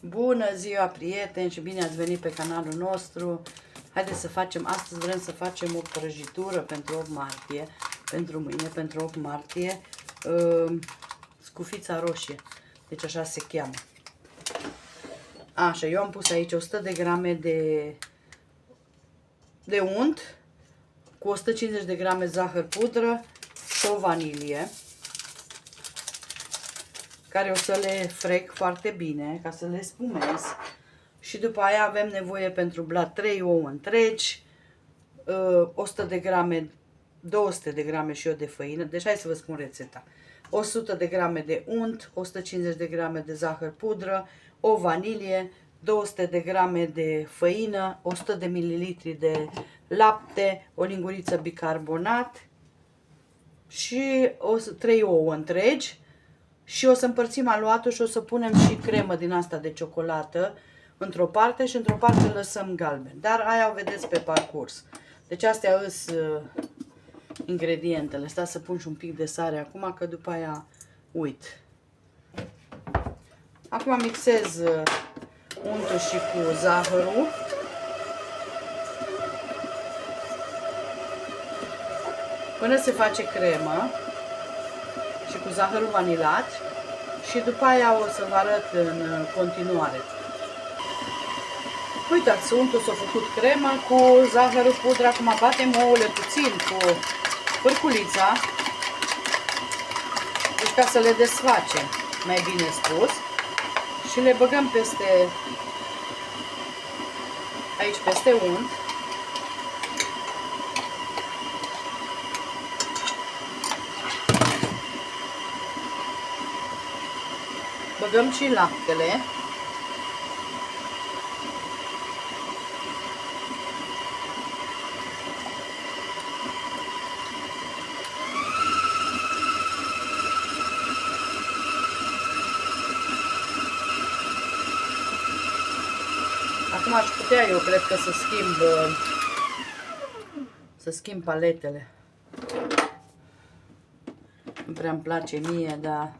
Bună ziua, prieteni, și bine ați venit pe canalul nostru. Haideți să facem, astăzi vrem să facem o prăjitură pentru 8 martie, pentru mâine, pentru 8 martie, scufița roșie, deci așa se cheamă. Așa, eu am pus aici 100 de grame de unt, cu 150 de grame zahăr pudră și o vanilie, care o să le frec foarte bine, ca să le spumez. Și după aia avem nevoie pentru blat 3 ouă întregi, 100 de grame, 200 de grame și eu de făină, deci hai să vă spun rețeta. 100 de grame de unt, 150 de grame de zahăr pudră, o vanilie, 200 de grame de făină, 100 de mililitri de lapte, o linguriță bicarbonat și 3 ouă întregi. Și o să împărțim aluatul și o să punem și cremă din asta de ciocolată într-o parte și într-o parte lăsăm galben. Dar aia o vedeți pe parcurs. Deci astea sunt ingredientele. Stați să pun și un pic de sare acum, că după aia uit. Acum mixez untul și cu zahărul. Până se face cremă și cu zahărul vanilat. Și după aia o să vă arăt în continuare. Uitați, untul s-a făcut cremă cu zahărul pudră. Acum batem ouăle puțin cu pârculița, deci ca să le desfacem, mai bine spus, și le băgăm peste, aici peste unt. Băgăm și laptele. Acum aș putea, eu cred că să schimb paletele. Nu prea îmi place mie, dar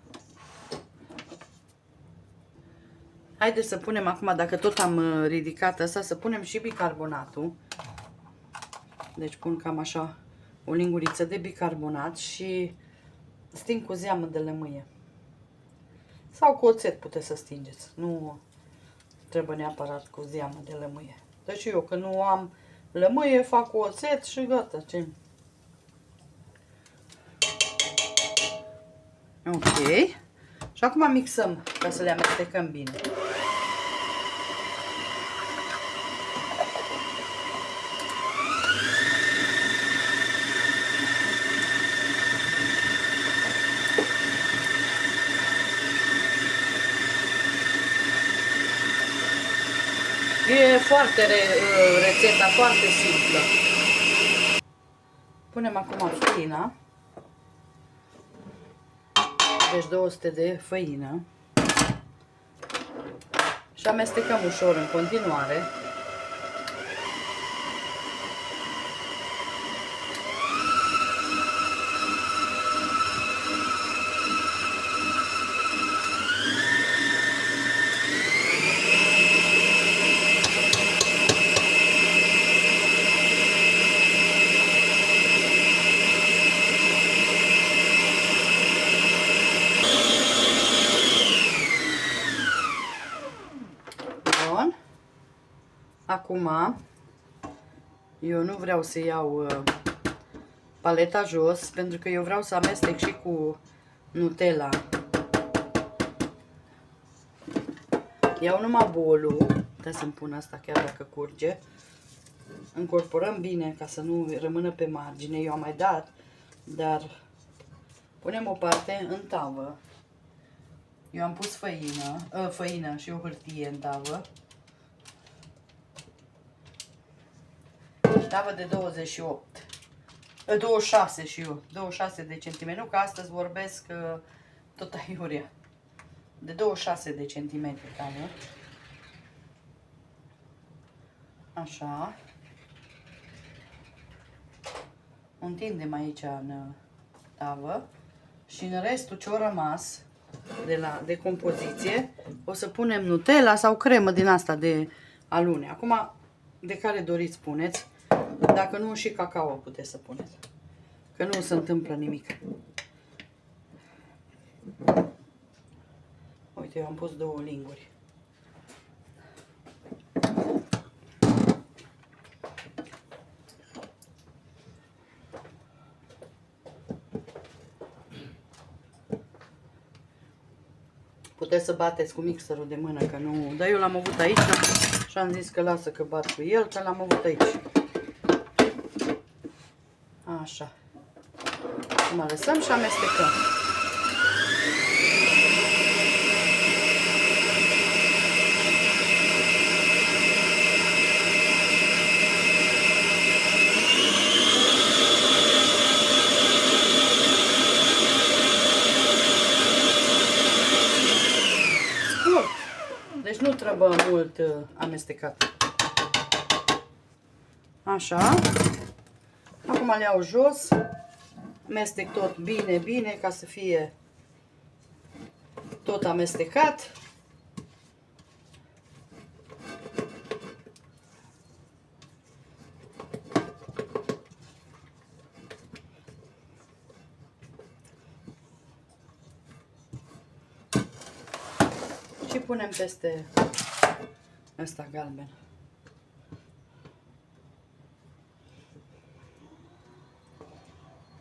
haideți să punem acum, dacă tot am ridicat asta, să punem și bicarbonatul. Deci pun cam așa o linguriță de bicarbonat și sting cu zeamă de lămâie. Sau cu oțet puteți să stingeți. Nu trebuie neapărat cu zeamă de lămâie. Deci eu când nu am lămâie fac cu oțet și gata. Ce? Ok. Și acum mixăm ca să le amestecăm bine. E foarte rețeta foarte simplă. Punem acum făina. Deci 200 de făină. Și amestecăm ușor în continuare. Acum, eu nu vreau să iau paleta jos, pentru că eu vreau să amestec și cu Nutella. Iau numai bolul, trebuie să-mi pun asta chiar dacă curge. Încorporăm bine ca să nu rămână pe margine, eu am mai dat, dar punem o parte în tavă. Eu am pus făină și o hârtie în tavă. Tavă de 26 și eu, 26 de centimetri, nu că astăzi vorbesc tot aiurea. De 26 de centimetri tavă. Așa. Întindem aici în tavă și în restul ce-a rămas de compoziție. O să punem Nutella sau cremă din asta de alune. Acum, de care doriți puneți. Dacă nu, și cacao puteți să puneți. Că nu se întâmplă nimic. Uite, eu am pus 2 linguri. Puteți să bateți cu mixerul de mână, că nu... Dar eu l-am avut aici și am zis că lasă că bat cu el, că l-am avut aici. Așa. Mai lăsăm și amestecăm. Deci nu trebuie mult amestecat. Așa. Acum le iau jos. Amestec tot bine, bine, ca să fie tot amestecat. Și punem peste ăsta galben.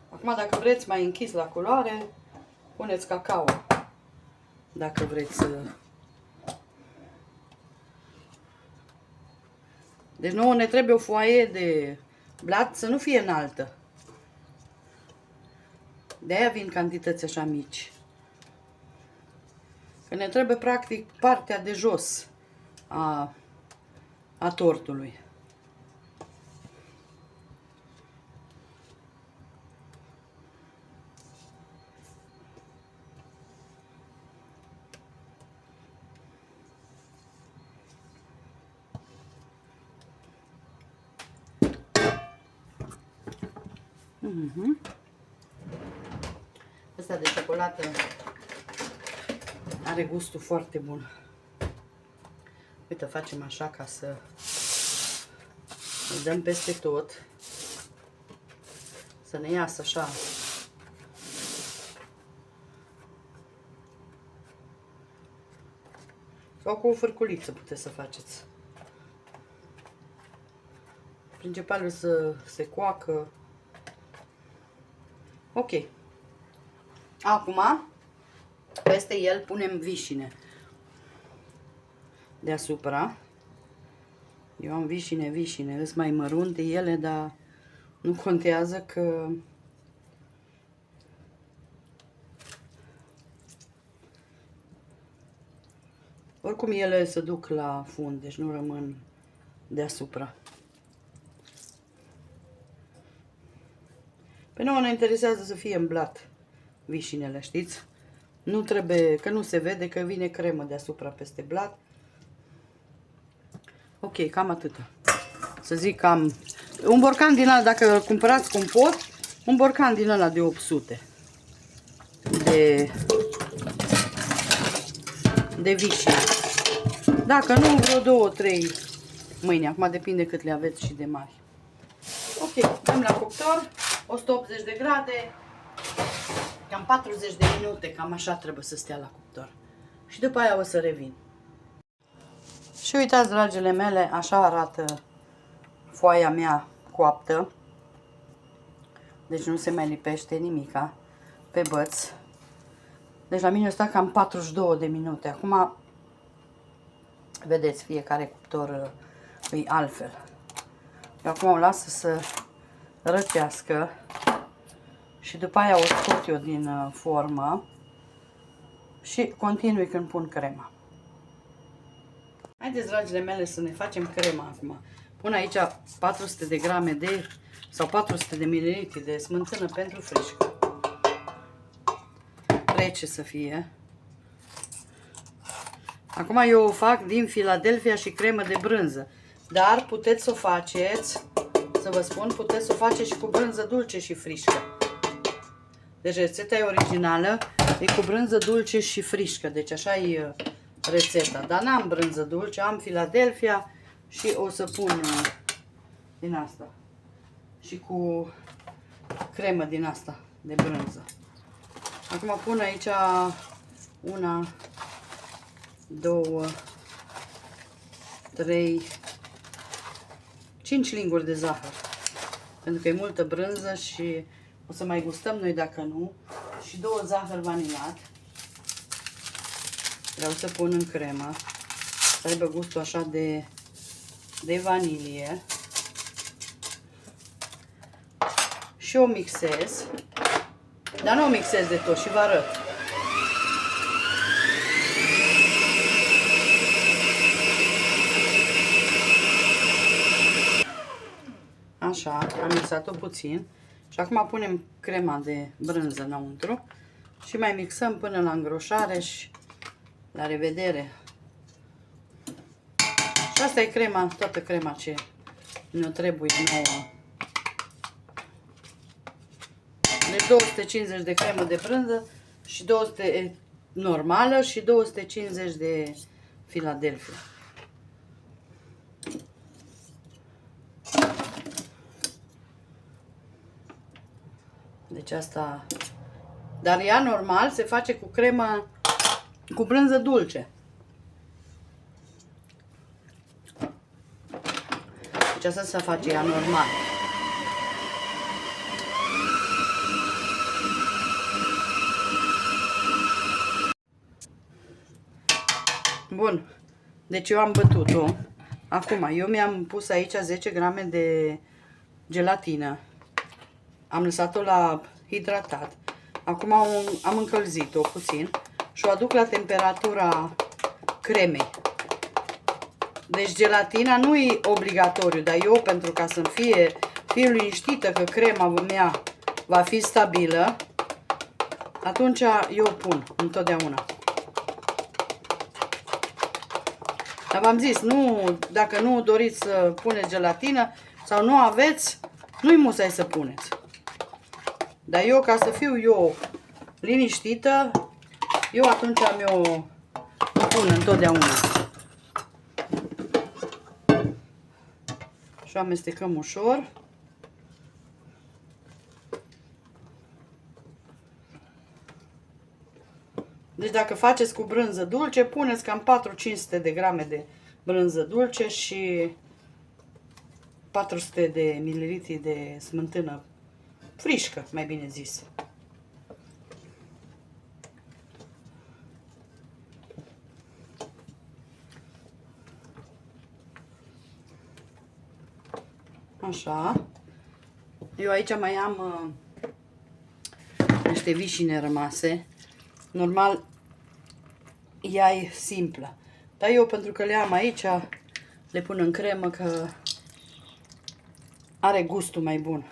Acum, dacă vreți mai închis la culoare, puneți cacao. Dacă vreți să... Deci nouă ne trebuie o foaie de blat să nu fie înaltă. De-aia vin cantități așa mici. Că ne trebuie practic partea de jos a tortului. Asta de ciocolată are gustul foarte bun. Uite, facem așa ca să îl dăm peste tot. Să ne iasă așa. Sau cu o fârculiță puteți să faceți. Principalul să se coacă. Ok. Acum, peste el punem vișine deasupra. Eu am vișine, sunt mai mărunte ele, dar nu contează că oricum ele se duc la fund, deci nu rămân deasupra. Pe nouă ne interesează să fie în blat vișinele, știți? Nu trebuie, că nu se vede că vine cremă deasupra peste blat. Ok, cam atâta. Să zic cam... Un borcan din ăla, dacă cumpărați compot, un borcan din ăla de 800 de vișine. Dacă nu, vreo 2-3 mâini. Acum depinde cât le aveți și de mari. Ok, dăm la cuptor, 180 de grade, cam 40 de minute, cam așa trebuie să stea la cuptor. Și după aia o să revin. Și uitați, dragile mele, așa arată foaia mea coaptă. Deci nu se mai lipește nimica pe băț. Deci la mine sta cam 42 de minute. Acum, vedeți, fiecare cuptor e altfel. Eu acum o las să răcească și după aia o scot eu din formă și continui când pun crema. Haideți, dragile mele, să ne facem crema acum. Pun aici 400 de grame sau 400 de ml de smântână pentru frișcă. Rece să fie. Acum eu o fac din Philadelphia și cremă de brânză. Dar puteți să o faceți, să vă spun, puteți să o faceți și cu brânză dulce și frișcă. Deci rețeta e originală, e cu brânză dulce și frișcă, deci așa e rețeta. Dar n-am brânză dulce, am Philadelphia și o să pun din asta. Și cu cremă din asta de brânză. Acum pun aici 1, 2, 3, 5 linguri de zahăr. Pentru că e multă brânză și o să mai gustăm noi dacă nu. Și 2 zahăr vanilat. Vreau să pun în cremă. Să aibă gustul așa de vanilie. Și o mixez. Dar nu o mixez de tot și vă arăt. Așa, am mixat-o puțin. Și acum punem crema de brânză înăuntru. Și mai mixăm până la îngroșare și la revedere. Și asta e crema, toată crema ce ne trebuie nouă. De 250 de cremă de brânză și 200 normală și 250 de Philadelphia. Deci asta, dar ea normal se face cu cremă, cu brânză dulce. Deci asta se face ea normal. Bun, deci eu am bătut-o. Acum, eu mi-am pus aici 10 grame de gelatină. Am lăsat-o la hidratat. Acum am încălzit-o puțin și o aduc la temperatura cremei. Deci gelatina nu e obligatoriu, dar eu, pentru ca să-mi fiu liniștită că crema mea va fi stabilă, atunci eu o pun întotdeauna. Dar v-am zis, dacă nu doriți să puneți gelatină sau nu aveți, nu-i musai să puneți. Dar eu, ca să fiu eu liniștită, eu atunci o pun întotdeauna. Și o amestecăm ușor. Deci dacă faceți cu brânză dulce, puneți cam 400-500 de grame de brânză dulce și 400 de mililitri de smântână frișcă, mai bine zis. Așa. Eu aici mai am niște vișine rămase. Normal, ea e simplă. Dar eu, pentru că le am aici, le pun în cremă că are gustul mai bun.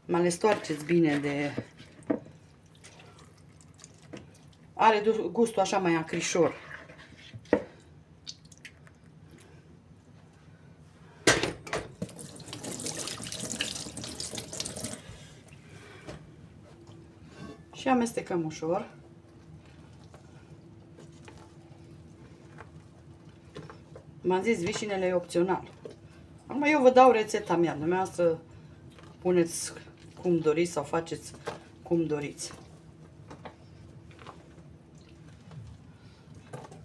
Mă le stoarceți bine de... Are gustul așa mai acrișor. Și amestecăm ușor. M-am zis, vișinele e opțional. Acum eu vă dau rețeta mea. Dumneavoastră puneți cum doriți sau faceți cum doriți.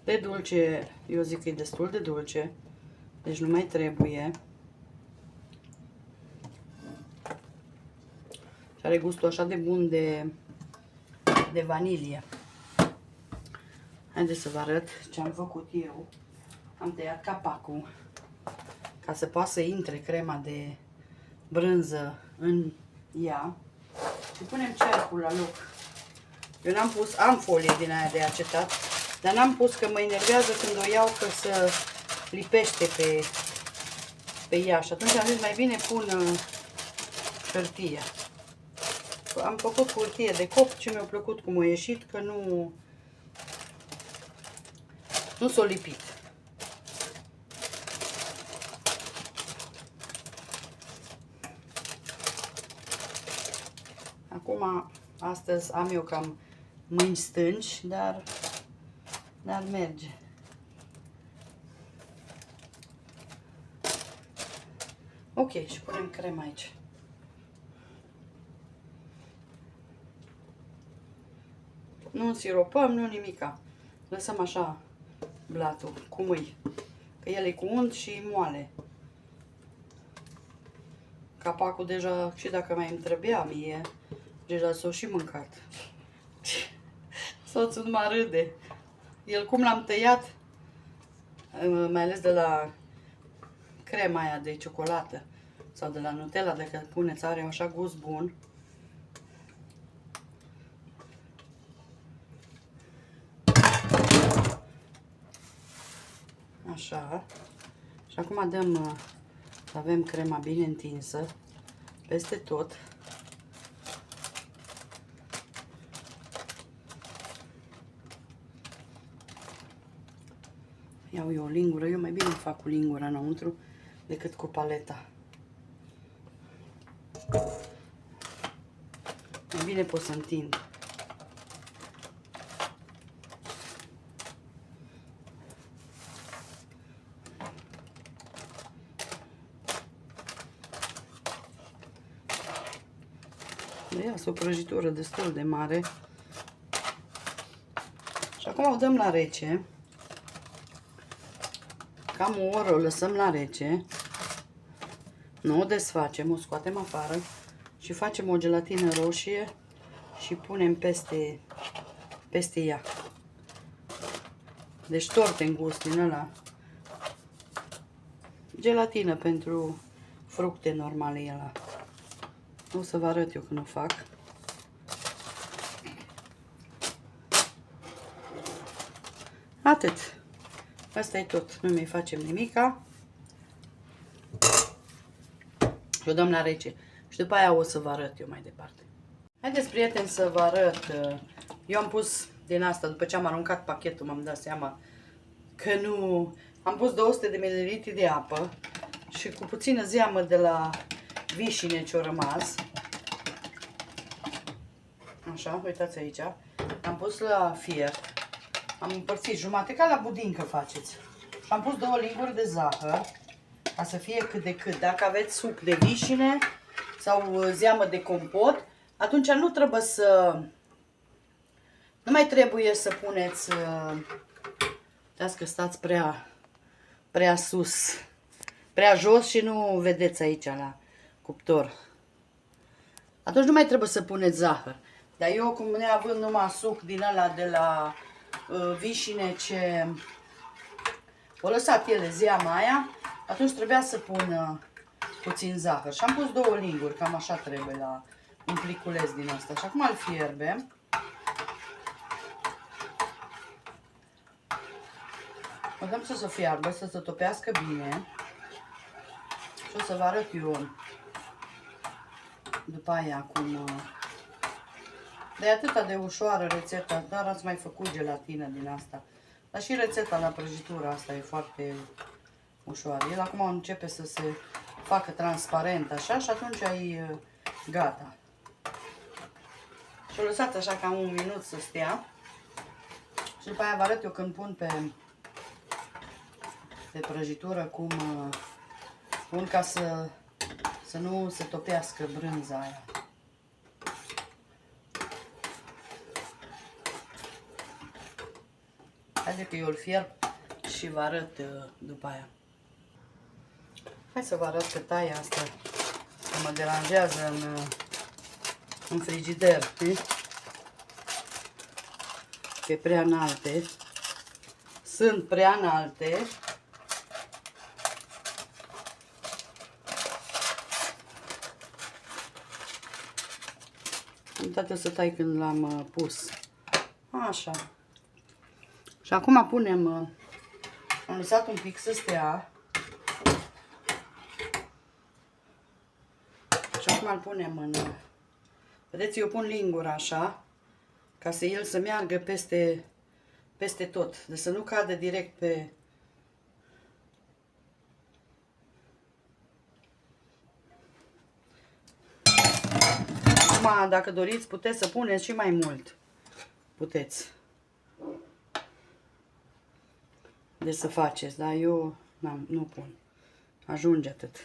De dulce, eu zic că e destul de dulce. Deci nu mai trebuie. Și are gustul așa de bun de vanilie. Haideți să vă arăt ce am făcut eu. Am tăiat capacul ca să poată să intre crema de brânză în ea. Și punem cercul la loc. Eu n-am pus, am folie din aia de acetat, dar n-am pus că mă enervează când o iau că să lipește pe ea. Și atunci am zis mai bine pun hârtie. Am făcut hârtie de cop și mi-a plăcut cum a ieșit, că nu s-a lipit. Acum Astăzi am eu cam mâini stânci, dar merge. Ok, și punem crema aici. Nu însiropăm, nu nimica. Lăsăm așa blatul, cum îi. Că el e cu unt și moale. Capacul deja, și dacă mai îmi trebuia mie, deja s-o și mâncat. Soțul mă râde. El cum l-am tăiat, mai ales de la crema aia de ciocolată sau de la Nutella, dacă puneți, are așa gust bun. Așa. Și acum dăm, să avem crema bine întinsă peste tot. Iau eu o lingură, eu mai bine fac cu lingura înăuntru decât cu paleta. Mai bine pot să întind. Iasă o prăjitură destul de mare. Și acum o dăm la rece. Cam o oră o lăsăm la rece. Nu o desfacem, o scoatem afară și facem o gelatină roșie și punem peste ea. Deci torte în gust din ăla. Gelatină pentru fructe normale e ăla. O să vă arăt eu când o fac. Atât. Asta e tot. Nu mai facem nimica. Și o dăm la rece. Și după aia o să vă arăt eu mai departe. Haideți, prieteni, să vă arăt. Eu am pus din asta, după ce am aruncat pachetul, m-am dat seama că nu... Am pus 200 de ml de apă și cu puțină zeamă de la vișine ce-o rămas. Așa, uitați aici. Am pus la fiert. Am împărțit jumate, ca la budincă faceți. Și am pus 2 linguri de zahăr, ca să fie cât de cât. Dacă aveți suc de vișine sau zeamă de compot, atunci nu trebuie să... Nu mai trebuie să puneți... Uitați că stați prea sus, prea jos și nu vedeți aici la cuptor. Atunci nu mai trebuie să puneți zahăr. Dar eu, cum neavând numai suc din ăla de la vișine ce o lăsat ele zeama aia, atunci trebuia să pun puțin zahăr. Și am pus 2 linguri, cam așa trebuie la un pliculeț din asta. Și acum îl fierbem. O dăm să se fiarbă, să se topească bine. Și o să vă arăt eu după aia cum... De atâta de ușoară rețeta, dar ați mai făcut gelatină din asta. Dar și rețeta la prăjitură asta e foarte ușoară. El acum începe să se facă transparent așa și atunci e gata. Și o lăsat așa cam un minut să stea. Și după aia vă arăt eu când pun pe prăjitură cum pun ca să nu se topească brânza aia. Haide că eu îl fierb și vă arăt după aia. Hai să vă arăt că taia asta că mă deranjează în frigider. Pe prea înalte. Sunt prea înalte. Am uitat să tai când l-am pus. Așa. Și acum punem, am lăsat un pic să stea. Și acum îl punem în, vedeți, eu pun lingura așa, ca să el să meargă peste tot, de să nu cadă direct pe... Acum, dacă doriți, puteți să puneți și mai mult. Puteți. Deci să faceți, dar eu nu pun. Ajunge atât.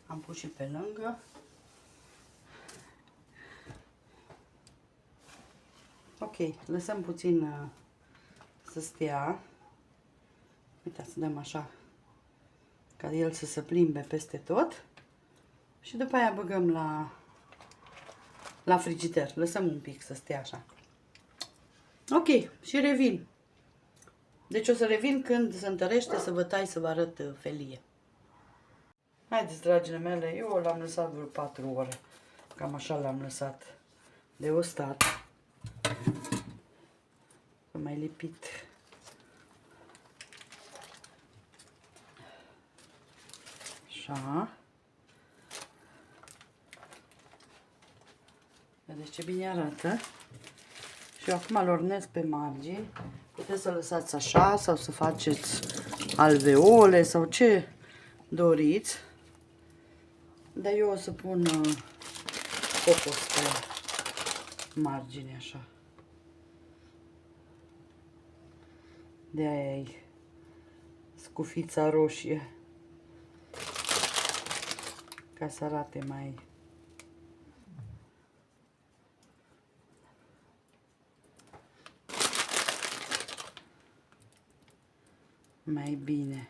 Am pus și pe lângă. Ok, lăsăm puțin să stea. Uitați, să dăm așa, ca el să se plimbe peste tot. Și după aia băgăm la frigider. Lăsăm un pic să stea așa. Ok, și revin. Deci o să revin când se întărește, să vă tai, să vă arăt felie. Haideți, dragile mele, eu l-am lăsat vreo 4 ore. Cam așa l-am lăsat de ustat. Să mai lipit. Așa. Vedeți ce bine arată. Și eu acum îl ornez pe margini. Puteți să lăsați așa sau să faceți alveole sau ce doriți. Dar eu o să pun cocos pe margine așa. De aia e scufița roșie. Ca să arate mai bine.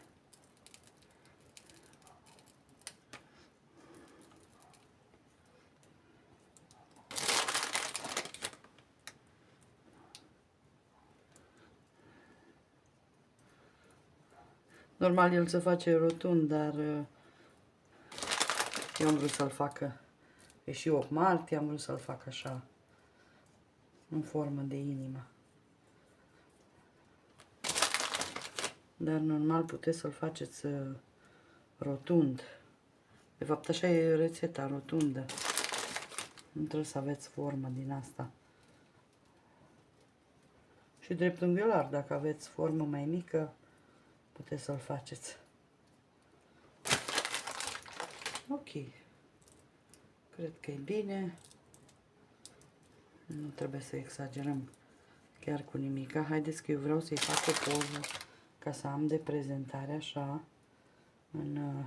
Normal el se face rotund, dar eu am vrut să-l facă, e și 8 martie, am vrut să-l fac așa, în formă de inimă. Dar normal puteți să-l faceți rotund. De fapt așa e rețeta, rotundă. Nu trebuie să aveți formă din asta. Și dreptunghiular, dacă aveți formă mai mică, puteți să-l faceți. Ok. Cred că e bine. Nu trebuie să exagerăm chiar cu nimica. Haideți că eu vreau să-i fac o poză ca să am de prezentare așa, în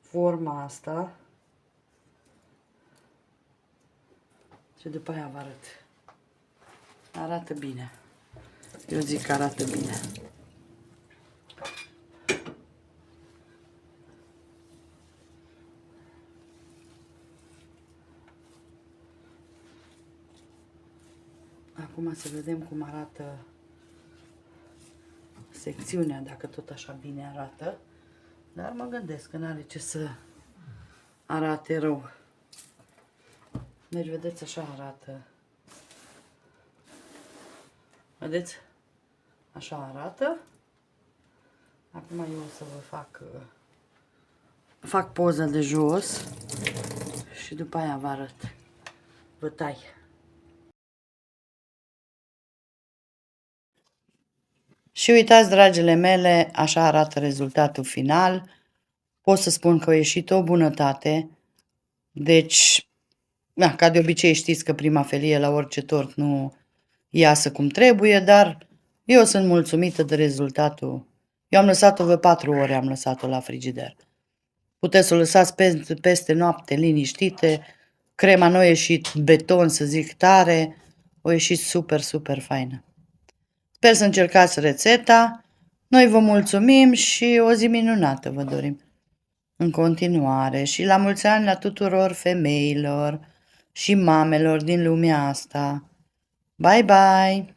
forma asta. Și după aia vă arăt. Arată bine. Eu zic că arată bine. Acum să vedem cum arată secțiunea, dacă tot așa bine arată. Dar mă gândesc că n-are ce să arate rău. Deci, vedeți, așa arată. Vedeți? Așa arată. Acum eu o să vă fac poza de jos și după aia vă arăt. Vă tai. Și uitați, dragile mele, așa arată rezultatul final. Pot să spun că a ieșit o bunătate. Deci, da, ca de obicei știți că prima felie la orice tort nu iasă cum trebuie, dar eu sunt mulțumită de rezultatul. Eu am lăsat-o vreo 4 ore, am lăsat-o la frigider. Puteți să o lăsați peste noapte liniștite. Crema nu a ieșit beton, să zic tare. A ieșit super, super faină. Sper să încercați rețeta. Noi vă mulțumim și o zi minunată vă dorim în continuare. Și la mulți ani la tuturor femeilor și mamelor din lumea asta. Bye, bye!